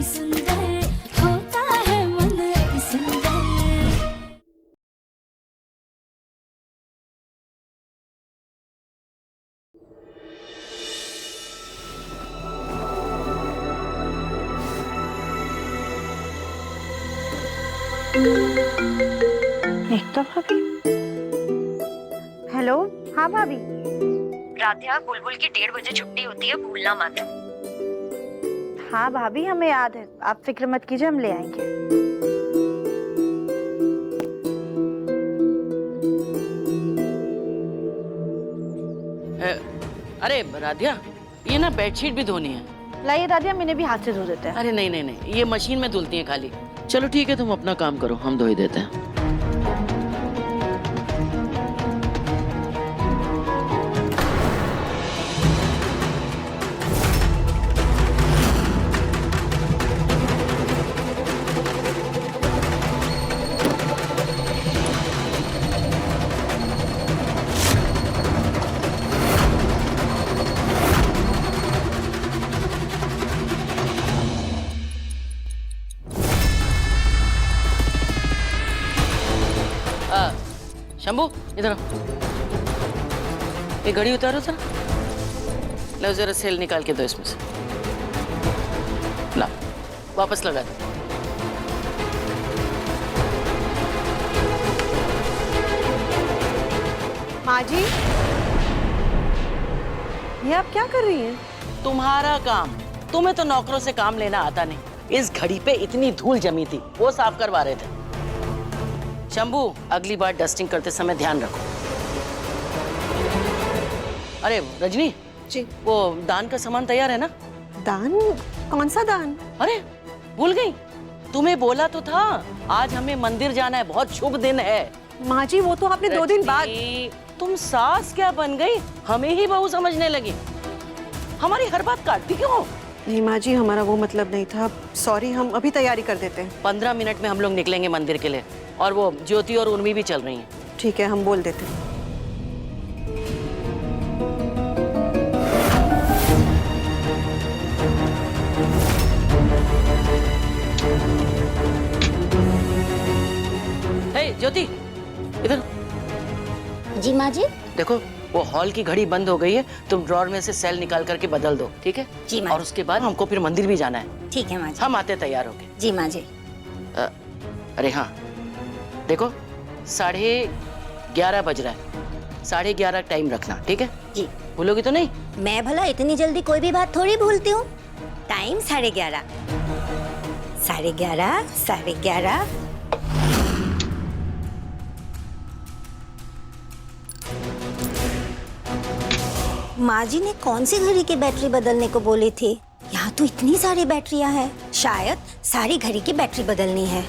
अति सुंदर, होता है मन अति सुंदर। एकता भाभी। हेलो, हाँ भाभी। राध्या, बुलबुल की 1:30 बजे छुट्टी होती है, भूलना मत। हाँ भाभी, हमें याद है, आप फिक्र मत कीजिए, हम ले आएंगे। अरे राधिया, ये ना बेडशीट भी धोनी है। लाइए दादी, हम इन्हें भी हाथ से धो देते हैं। अरे नहीं नहीं नहीं, ये मशीन में धुलती है खाली। चलो ठीक है, तुम अपना काम करो, हम धो ही देते हैं। शंभू, इधर आओ। ये घड़ी उतारो सर। लो जरा सेल निकाल के दो इसमें से। ला, वापस लगा दो। माँ जी, ये आप क्या कर रही हैं? तुम्हारा काम। तुम्हें तो नौकरों से काम लेना आता नहीं। इस घड़ी पे इतनी धूल जमी थी, वो साफ करवा रहे थे। शंभू, अगली बार डस्टिंग करते समय ध्यान रखो। अरे रजनी जी, वो दान का सामान तैयार है ना? दान? कौन सा दान? अरे भूल गई, तुम्हें बोला तो था आज हमें मंदिर जाना है, बहुत शुभ दिन है। माँ जी, वो तो आपने 2 दिन बाद। तुम सास क्या बन गई, हमें ही बहू समझने लगी। हमारी हर बात काटती क्यों हो? नहीं माँ जी, हमारा वो मतलब नहीं था, सॉरी, हम अभी तैयारी कर देते हैं। 15 मिनट में हम लोग निकलेंगे मंदिर के लिए, और वो ज्योति और उर्मी भी चल रही हैं। ठीक है, हम बोल देते हैं। हे ज्योति, इधर जी माँ जी। देखो, वो हॉल की घड़ी बंद हो गई है, तुम ड्रॉर में से सेल निकाल करके बदल दो, ठीक है? जी माँ। और उसके बाद हमको फिर मंदिर भी जाना है। ठीक है माँ जी। हम आते तैयार होके। जी माँ जी। अरे हाँ, देखो 11:30 बज रहा है, 11:30 टाइम रखना, ठीक है? जी। भूलोगी तो नहीं? मैं भला इतनी जल्दी कोई भी बात थोड़ी भूलती हूँ। टाइम 11:30, 11:30, 11:30। माँ जी ने कौन सी घड़ी की बैटरी बदलने को बोली थी? यहाँ तो इतनी सारी बैटरियाँ हैं, शायद सारी घड़ी की बैटरी बदलनी है।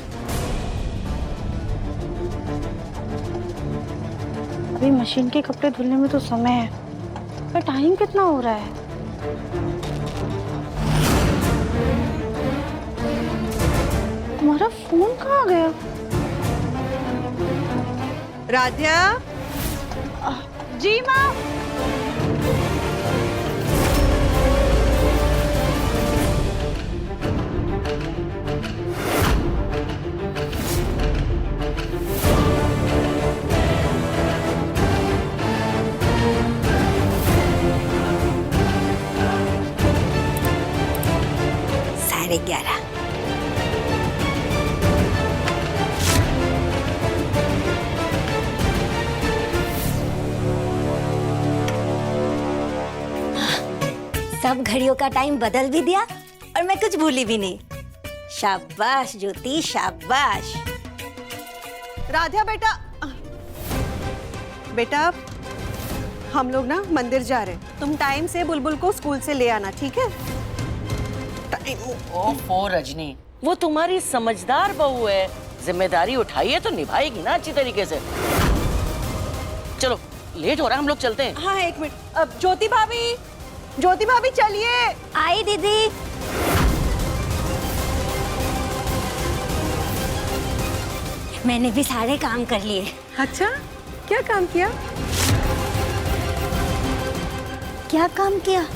अभी मशीन के कपड़े धुलने में तो समय है, पर टाइम कितना हो रहा है? हमारा फोन कहाँ गया? राध्या। जी माँ। साढ़े 11। सब घड़ियों का टाइम बदल भी दिया और मैं कुछ भूली भी नहीं। शाबाश ज्योति, शाबाश। राध्या बेटा, बेटा हम लोग ना मंदिर जा रहे हैं, तुम टाइम से बुलबुल को स्कूल से ले आना, ठीक है? ओफो रजनी, वो तुम्हारी समझदार बहू है, जिम्मेदारी उठाई है तो निभाएगी ना अच्छी तरीके से। चलो लेट हो रहा है, हम लोग चलते हैं। हाँ 1 मिनट। अब ज्योति भाभी चलिए। आई दीदी। मैंने भी सारे काम कर लिए। अच्छा, क्या काम किया? क्या काम किया?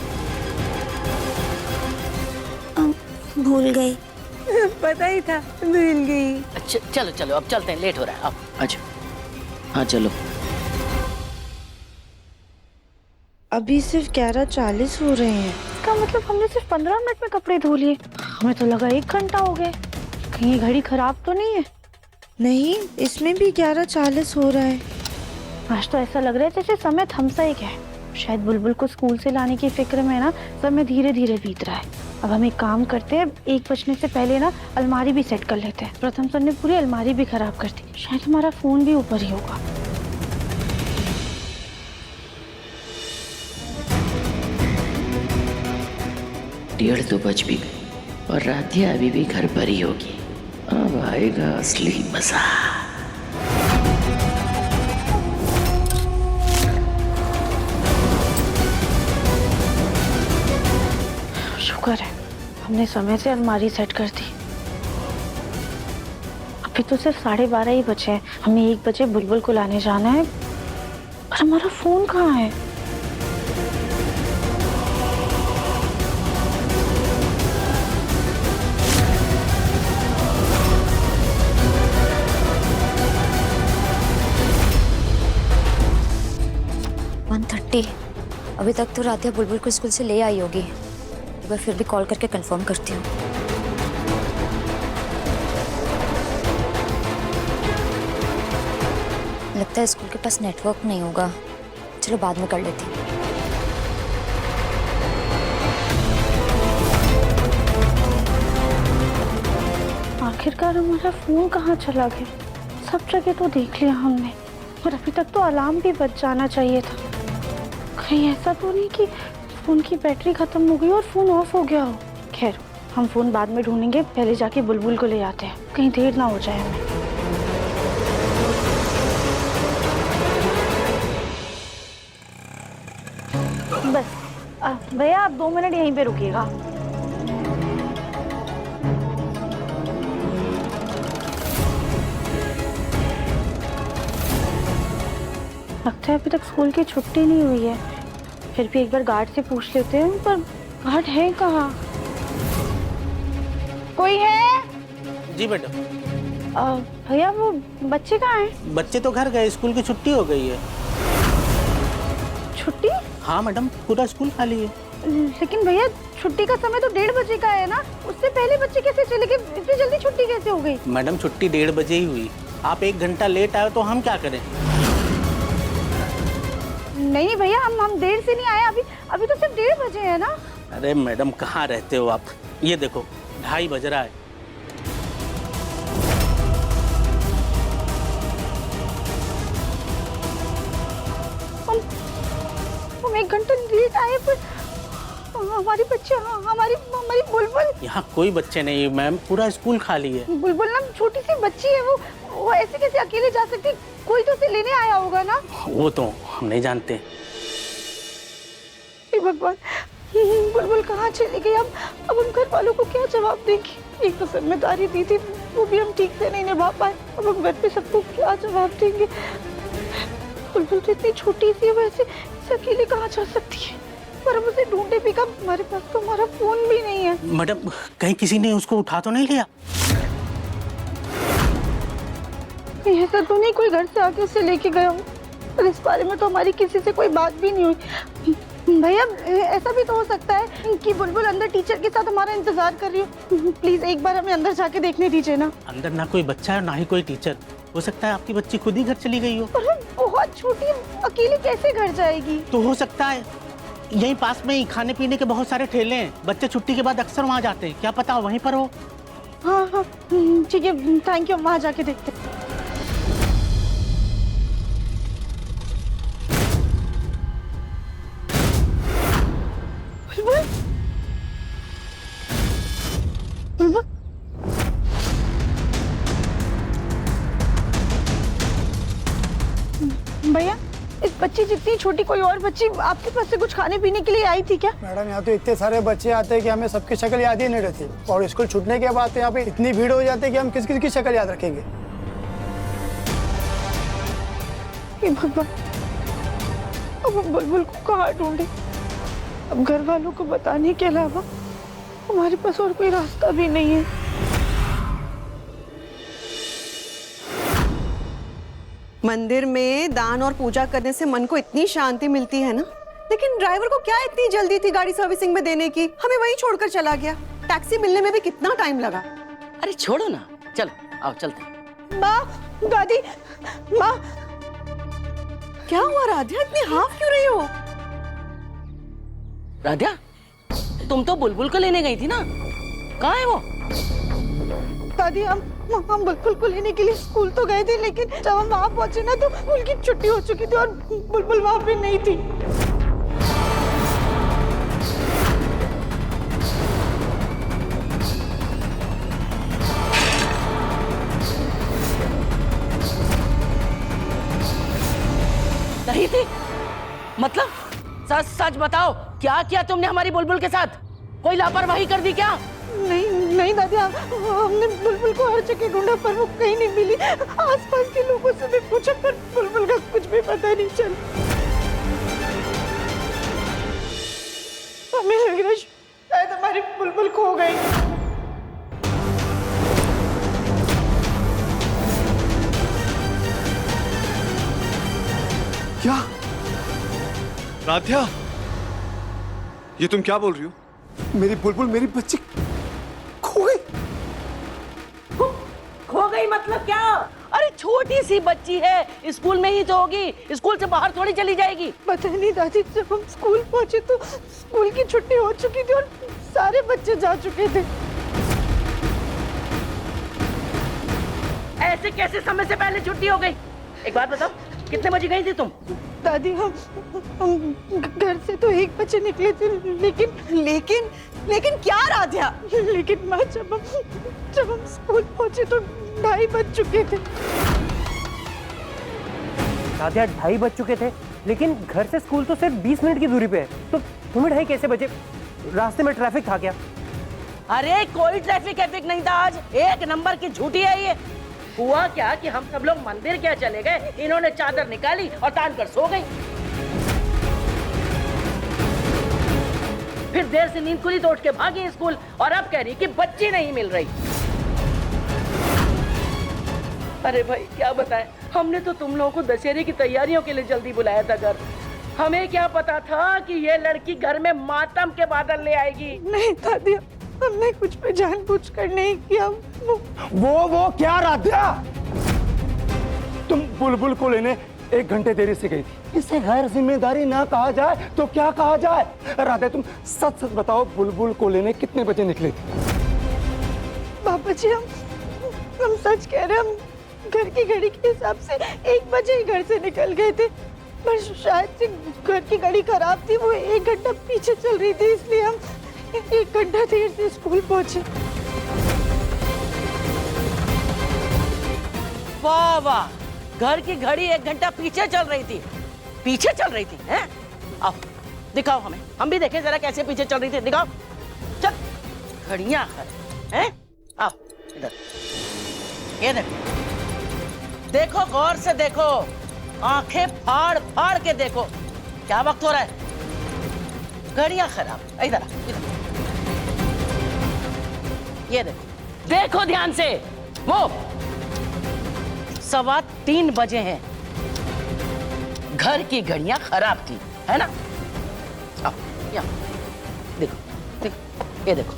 भूल गई। पता ही था भूल गई। अच्छा चलो चलो अब चलते हैं, लेट हो रहा है। अब अच्छा हाँ चलो। अभी सिर्फ 11:40 हो रहे हैं। इसका मतलब हमने सिर्फ 15 मिनट में कपड़े धो लिए। हमें तो लगा 1 घंटा हो गए। कहीं ये घड़ी खराब तो नहीं है? नहीं, इसमें भी 11:40 हो रहा है। आज तो ऐसा लग रहा है जैसे समय थमसा ही गया है। शायद बुलबुल को स्कूल से लाने की फिक्र में ना समय धीरे धीरे बीत रहा है। अब हम एक काम करते हैं, 1 बजने से पहले ना अलमारी भी सेट कर लेते हैं। प्रथम सर ने पूरी अलमारी भी खराब कर दी। शायद हमारा फोन भी ऊपर ही होगा। 1:30 बज भी गए और राधिया अभी भी घर पर ही होगी। अब आएगा असली मजा। शुक्र है हमने समय से अलमारी सेट कर दी। अभी तो सिर्फ 12:30 ही बचे हैं। हमें 1 बजे बुलबुल को लाने जाना है। पर हमारा फोन कहाँ है? अभी तक तो राधिया बुलबुल को स्कूल से ले आई होगी। एक बार फिर भी कॉल करके कंफर्म करती हूँ। लगता है स्कूल के पास नेटवर्क नहीं होगा। चलो बाद में कर लेती हूँ। आखिरकार हमारा फोन कहाँ चला गया? सब जगह तो देख लिया हमने, और अभी तक तो अलार्म भी बज जाना चाहिए था। कहीं ऐसा तो नहीं कि फोन की बैटरी खत्म हो गई और फोन ऑफ हो गया हो। खैर, हम फोन बाद में ढूंढेंगे, पहले जाके बुलबुल को ले आते हैं, कहीं देर ना हो जाए हमें। बस भैया आप 2 मिनट यहीं पे रुकिएगा। लगता है अभी तक स्कूल की छुट्टी नहीं हुई है। फिर भी एक बार गार्ड से पूछ लेते हैं, पर गार्ड है कहाँ? कोई है? जी मैडम। भैया वो बच्चे कहाँ हैं? बच्चे तो घर गए, स्कूल की छुट्टी हो गई है। छुट्टी? हाँ मैडम, पूरा स्कूल खाली है। लेकिन भैया छुट्टी का समय तो 1:30 बजे का है ना, उससे पहले बच्चे कैसे चले गए? इतनी जल्दी छुट्टी कैसे हो गई? मैडम छुट्टी 1:30 बजे ही हुई। आप 1 घंटा लेट आए तो हम क्या करें? नहीं भैया, हम देर से नहीं आए। अभी तो सिर्फ 1:30 बजे है ना। अरे मैडम कहाँ रहते हो आप? ये देखो 2:30 बज रहा है। हम 1 घंटा लेट आए, पर हमारी बच्चे, हमारी बुलबुल। यहाँ कोई बच्चे नहीं है मैम, पूरा स्कूल खाली है। बुलबुल ना छोटी सी बच्ची है, वो ऐसे कैसे अकेले जा सकती? कोई तो उसे लेने आया होगा ना। वो तो हम नहीं जानते। हे भगवान, बुलबुल कहाँ चली गई? अब हम घर वालों को क्या जवाब देंगे? एक तो जिम्मेदारी दी थी, वो भी हम ठीक से नहीं निभा पाए। अब हम घर पे सबको क्या जवाब देंगे? बुलबुल तो इतनी छोटी सी है, वैसे अकेले कहाँ जा सकती है? पर हम उसे ढूंढे भी कब? हमारे पास तो हमारा फोन भी नहीं है। मैडम कहीं किसी ने उसको उठा तो नहीं लिया? ऐसा तो नहीं कोई घर से आके उसे लेके गया हो, पर इस बारे में तो हमारी किसी से कोई बात भी नहीं हुई। भैया ऐसा भी तो हो सकता है कि बुलबुल अंदर टीचर के साथ हमारा इंतजार कर रही हो। प्लीज एक बार हमें अंदर जाके देखने दीजिए ना। अंदर ना कोई बच्चा है ना ही कोई टीचर। हो सकता है आपकी बच्ची खुद ही घर चली गई हो। पर बहुत छोटी, अकेली कैसे घर जाएगी? तो हो सकता है यहीं पास में ही खाने पीने के बहुत सारे ठेले हैं, बच्चे छुट्टी के बाद अक्सर वहाँ जाते हैं, क्या पता वहीं पर हो। हाँ ठीक है, थैंक यू, हम वहाँ जाके देखते हैं। भैया इस बच्ची जितनी छोटी कोई और बच्ची आपके पास से कुछ खाने पीने के लिए आई थी क्या? मैडम यहाँ तो इतने सारे बच्चे आते हैं कि हमें सबकी शक्ल याद ही नहीं रहती, और स्कूल छूटने के बाद तो यहाँ पे इतनी भीड़ हो जाती है कि हम किस किस की शक्ल याद रखेंगे। भगवान, अब हम बुलबुल को कहाँ ढूंढे? अब घर वालों को बताने के अलावा हमारे पास और कोई रास्ता भी नहीं है। मंदिर में दान और पूजा करने से मन को इतनी शांति मिलती है ना, लेकिन ड्राइवर को क्या इतनी जल्दी थी गाड़ी सर्विसिंग में देने की, हमें वहीं छोड़कर चला गया। टैक्सी मिलने में भी कितना टाइम लगा। अरे छोड़ो ना, चलो आओ चलते। माँ, दादी, माँ, क्या हुआ राधिया, इतनी हाफ क्यों रही हो? राधिया, तुम तो बुलबुल को लेने गई थी ना, कहाँ है वो? दादी हम बुलबुल को लेने के लिए स्कूल तो गए थे, लेकिन जब हम वहाँ पहुँचे ना तो उनकी छुट्टी हो चुकी थी और बुलबुल वहाँ पे नहीं थी। नहीं थी? मतलब सच सच बताओ, क्या किया तुमने हमारी बुलबुल के साथ? कोई लापरवाही कर दी क्या? नहीं दादी, हमने बुलबुल को हर जगह ढूंढा पर वो कहीं नहीं मिली। आसपास के लोगों से भी पूछा पर बुलबुल का कुछ भी पता नहीं चला। हमें लग रहा है शायद हमारी बुलबुल खो गई। क्या राधिया, ये तुम क्या बोल रही हो? मेरी बुलबुल, मेरी बच्ची खो गई? खो गई मतलब क्या? अरे छोटी सी बच्ची है, स्कूल में ही तो होगी, स्कूल से बाहर थोड़ी चली जाएगी। पता नहीं दादी, जब हम स्कूल पहुंचे तो स्कूल की छुट्टी हो चुकी थी और सारे बच्चे जा चुके थे। ऐसे कैसे समय से पहले छुट्टी हो गई? एक बात बताओ, कितने बजे गई थी तुम? दादी हम घर से तो 1 बजे निकले थे, लेकिन क्या राधिया? लेकिन माँ जब हम स्कूल पहुंचे तो 2:30 बज चुके थे। राधिया 2:30 बज चुके थे, लेकिन घर से स्कूल तो सिर्फ 20 मिनट की दूरी पे है, तो तुम्हें 2:30 कैसे बजे? रास्ते में ट्रैफिक था क्या? अरे कोई ट्रैफिक नहीं था आज, 1 नंबर की झूठी है ये। हुआ क्या कि हम सब लोग मंदिर क्या चले गए, इन्होंने चादर निकाली और तान कर सो गई। फिर देर से नींद खुली तो उठ के भागी स्कूल, और अब कह रही कि बच्ची नहीं मिल रही। अरे भाई क्या बताएं, हमने तो तुम लोगों को दशहरे की तैयारियों के लिए जल्दी बुलाया था घर। हमें क्या पता था कि ये लड़की घर में मातम के बादल ले आएगी। नहीं दादी, हमने कुछ भी जानबूझकर नहीं किया। वो क्या राधिया, तुम बुलबुल को लेने 1 घंटे देरी से गई थी। इसे गैर जिम्मेदारी ना कहा जाए तो क्या कहा जाए? राधिया तुम सच सच बताओ, बुलबुल को लेने कितने बजे निकले थे? पापा जी हम सच कह रहे हैं, हम घर की घड़ी के हिसाब से 1 बजे ही घर से निकल गए थे, पर शायद से घर की घड़ी खराब थी, वो 1 घंटा पीछे चल रही थी, इसलिए हम 1 घंटा देर से स्कूल पहुंचे। वाह वाह, घर की घड़ी 1 घंटा पीछे चल रही थी, हैं? आओ दिखाओ हमें, हम भी देखें जरा कैसे पीछे चल रही थी, दिखाओ। चल घड़ियां हैं, आओ इधर, ये देखो, गौर से देखो, आंखें फाड़ फाड़ के देखो, क्या वक्त हो रहा है? घड़ियां खराब। इधर ये देखो ध्यान से, वो 3:15 बजे हैं, घर की घड़ियां खराब थी, है ना? आओ यहाँ देखो, ये देखो,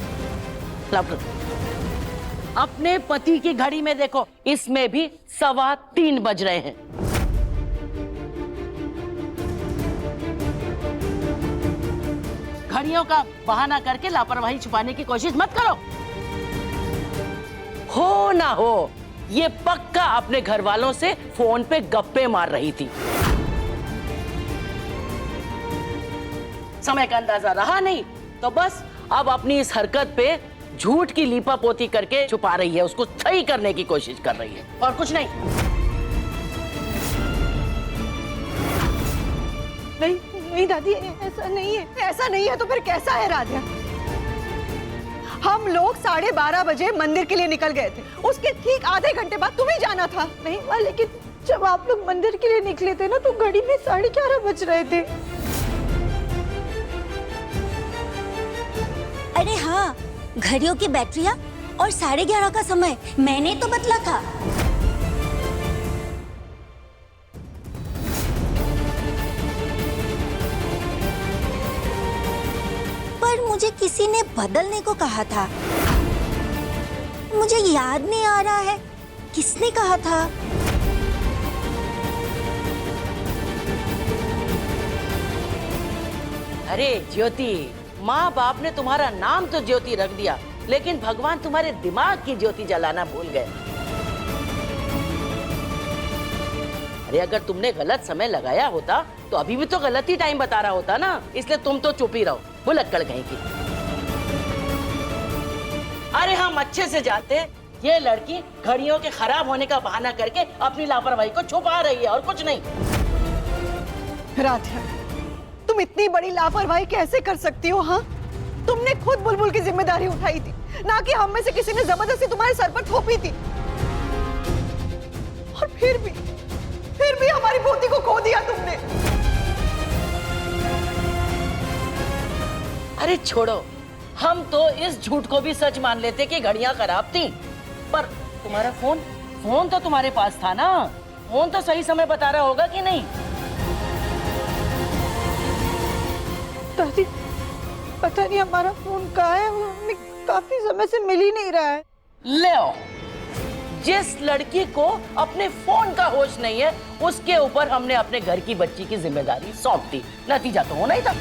लाओ अपने पति की घड़ी में देखो, इसमें भी 3:15 बज रहे हैं। घड़ियों का बहाना करके लापरवाही छुपाने की कोशिश मत करो। हो ना हो, ये पक्का अपने घर वालों से फोन पे गप्पे मार रही थी। समय का अंदाजा रहा नहीं तो बस अब अपनी इस हरकत पे झूठ की लीपापोती करके छुपा रही है, उसको सही करने की कोशिश कर रही है, और कुछ नहीं। नहीं दादी, ऐसा नहीं है। तो फिर कैसा है राधिया? हम लोग 12:30 बजे मंदिर के लिए निकल गए थे, उसके ठीक आधे घंटे बाद तुम्हें जाना था। नहीं माँ, लेकिन जब आप लोग मंदिर के लिए निकले थे ना तो घड़ी में 11:30 बज रहे थे। अरे हाँ, घड़ियों की बैटरियां और 11:30 का समय मैंने तो बदला था। पर मुझे किसी ने बदलने को कहा था। मुझे याद नहीं आ रहा है किसने कहा था। अरे ज्योति, माँ बाप ने तुम्हारा नाम तो ज्योति रख दिया, लेकिन भगवान तुम्हारे दिमाग की ज्योति जलाना भूल गए। अरे अगर तुमने गलत समय लगाया होता तो अभी भी तो गलत ही टाइम बता रहा होता ना, इसलिए तुम तो चुप ही रहो, भुलक्कड़ कहीं की। अरे हम अच्छे से जानते हैं ये लड़की घड़ियों के खराब होने का बहाना करके अपनी लापरवाही को छुपा रही है और कुछ नहीं। राधिया, तुम इतनी बड़ी लापरवाही कैसे कर सकती हो? हाँ, तुमने खुद बुलबुल की जिम्मेदारी उठाई थी, ना कि हम में से किसी ने जबरदस्ती तुम्हारे सर पर थोपी थी। और फिर भी हमारी पोती को खो दिया तुमने। अरे छोड़ो, हम तो इस झूठ को भी सच मान लेते कि घड़ियां खराब थी, पर तुम्हारा फोन तो तुम्हारे पास था ना, फोन तो सही समय बता रहा होगा कि नहीं? दादी, पता नहीं हमारा फोन कहाँ है, हमें काफी समय से मिल ही नहीं रहा है। ले आओ, जिस लड़की को अपने फोन का होश नहीं है उसके ऊपर हमने अपने घर की बच्ची की जिम्मेदारी सौंप दी, नतीजा तो होना ही था।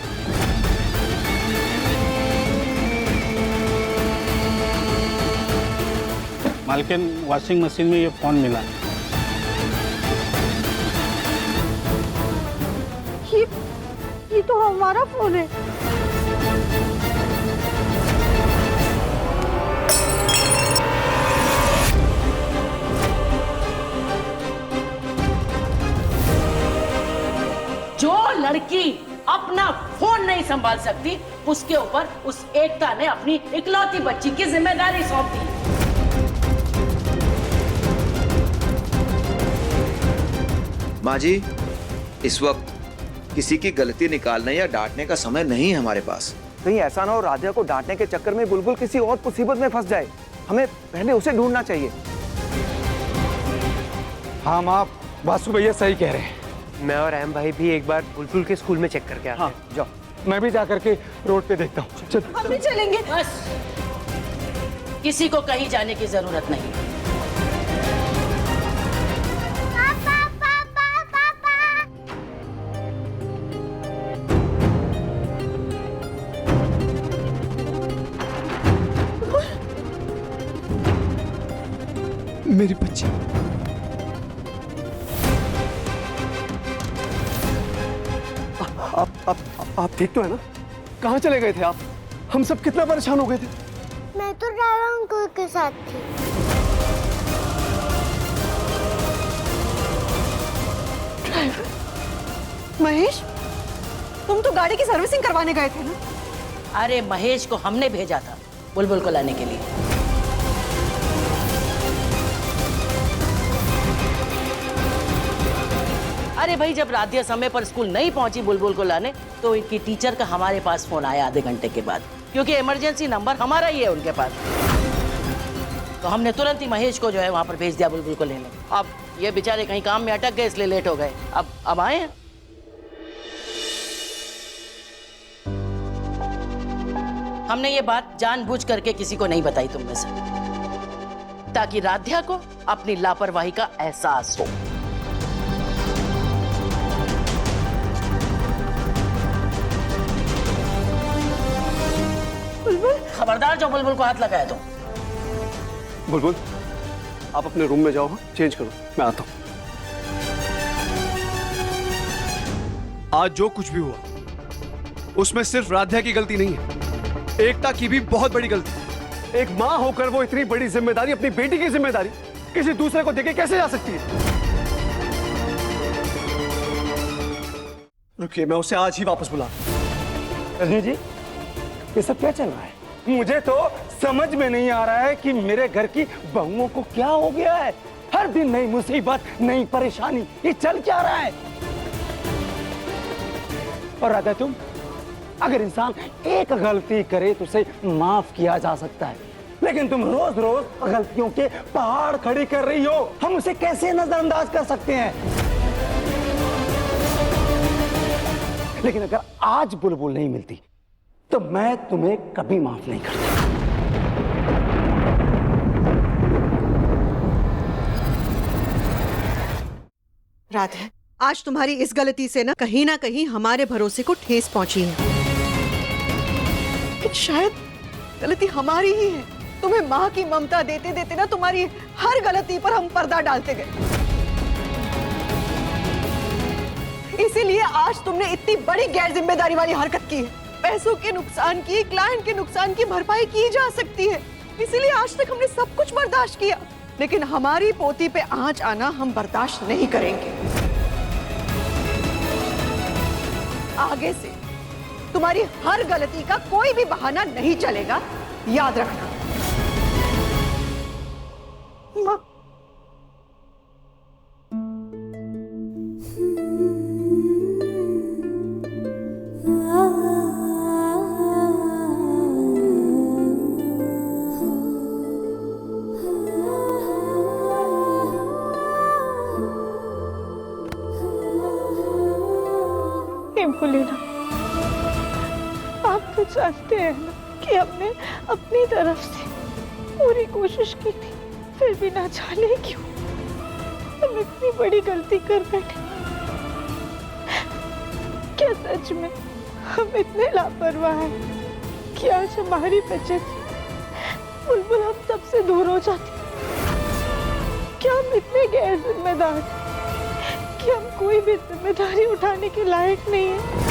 मालकिन, वॉशिंग मशीन में ये फोन मिला। ये तो हमारा फोन है। जो लड़की अपना फोन नहीं संभाल सकती उसके ऊपर उस एकता ने अपनी इकलौती बच्ची की जिम्मेदारी सौंप दी। माँ जी, इस वक्त किसी की गलती निकालने या डांटने का समय नहीं है हमारे पास। कहीं ऐसा ना हो राधिया को डांटने के चक्कर में बुलबुल किसी और मुसीबत में फंस जाए। हमें पहले उसे ढूंढना चाहिए। हाँ माँ, वासु भैया सही कह रहे हैं। मैं और अहम भाई भी एक बार बुलबुल के स्कूल में चेक करके आते हैं। हाँ, जाओ। मैं भी जाकर के रोड पे देखता हूँ। चल। हम भी चलेंगे। बस, किसी को कहीं जाने की जरूरत नहीं। मेरी बच्ची, आप ठीक तो है ना? कहाँ चले गए थे आप? हम सब कितना परेशान हो गए थे। मैं तो ड्राइवर अंकल के साथ थी। महेश, तुम तो गाड़ी की सर्विसिंग करवाने गए थे ना? अरे महेश को हमने भेजा था बुलबुल को लाने के लिए। अरे भाई, जब राधिया समय पर स्कूल नहीं पहुंची बुलबुल को लाने, तो इनकी टीचर का हमारे पास फोन आया आधे घंटे के बाद, क्योंकि इमरजेंसी नंबर हमारा ही है उनके पास। तो हमने तुरंत ही महेश को जो है वहां पर भेज दिया बुलबुल को लेने। अब ये बेचारे कहीं काम में अटक गए, इसलिए लेट हो गए। अब आए हैं। हमने ये बात जानबूझ करके किसी को नहीं बताई तुम में से, ताकि राधिया को अपनी लापरवाही का एहसास हो। खबरदार जो बुलबुल को हाथ लगाया तो। बुलबुल, आप अपने रूम में जाओ, चेंज करो, मैं आता हूं। आज जो कुछ भी हुआ उसमें सिर्फ राधिया की गलती नहीं है, एकता की भी बहुत बड़ी गलती। एक माँ होकर वो इतनी बड़ी जिम्मेदारी, अपनी बेटी की जिम्मेदारी किसी दूसरे को देके कैसे जा सकती है? रुकिए, मैं उसे आज ही वापस बुला। रजनी जी, ये सब क्या चल रहा है? मुझे तो समझ में नहीं आ रहा है कि मेरे घर की बहुओं को क्या हो गया है। हर दिन नई मुसीबत, नई परेशानी, ये चल क्या रहा है? और राधा, अगर इंसान एक गलती करे तो उसे माफ किया जा सकता है, लेकिन तुम रोज रोज गलतियों के पहाड़ खड़ी कर रही हो। हम उसे कैसे नजरअंदाज कर सकते हैं? लेकिन अगर आज बुलबुल नहीं मिलती तो मैं तुम्हें कभी माफ नहीं करता। राधे, आज तुम्हारी इस गलती से ना कहीं हमारे भरोसे को ठेस पहुंची है। लेकिन शायद गलती हमारी ही है। तुम्हें माँ की ममता देते देते ना तुम्हारी हर गलती पर हम पर्दा डालते गए, इसीलिए आज तुमने इतनी बड़ी गैर जिम्मेदारी वाली हरकत की है। पैसों के नुकसान की, क्लाइंट के नुकसान की भरपाई की जा सकती है, इसीलिए आज तक हमने सब कुछ बर्दाश्त किया, लेकिन हमारी पोती पे आंच आना हम बर्दाश्त नहीं करेंगे। आगे से तुम्हारी हर गलती का कोई भी बहाना नहीं चलेगा, याद रखना। माँ, लेना, आप तो जानते हैं ना कि हमने अपनी तरफ से पूरी कोशिश की थी, फिर भी ना जाने क्यों हम इतनी बड़ी गलती कर बैठे। क्या सच में हम इतने लापरवाह हैं कि आज हमारी वजह से बुलबुल हम सबसे दूर हो जाती? क्या हम इतने गैर जिम्मेदार कि हम कोई भी जिम्मेदारी उठाने के लायक नहीं है?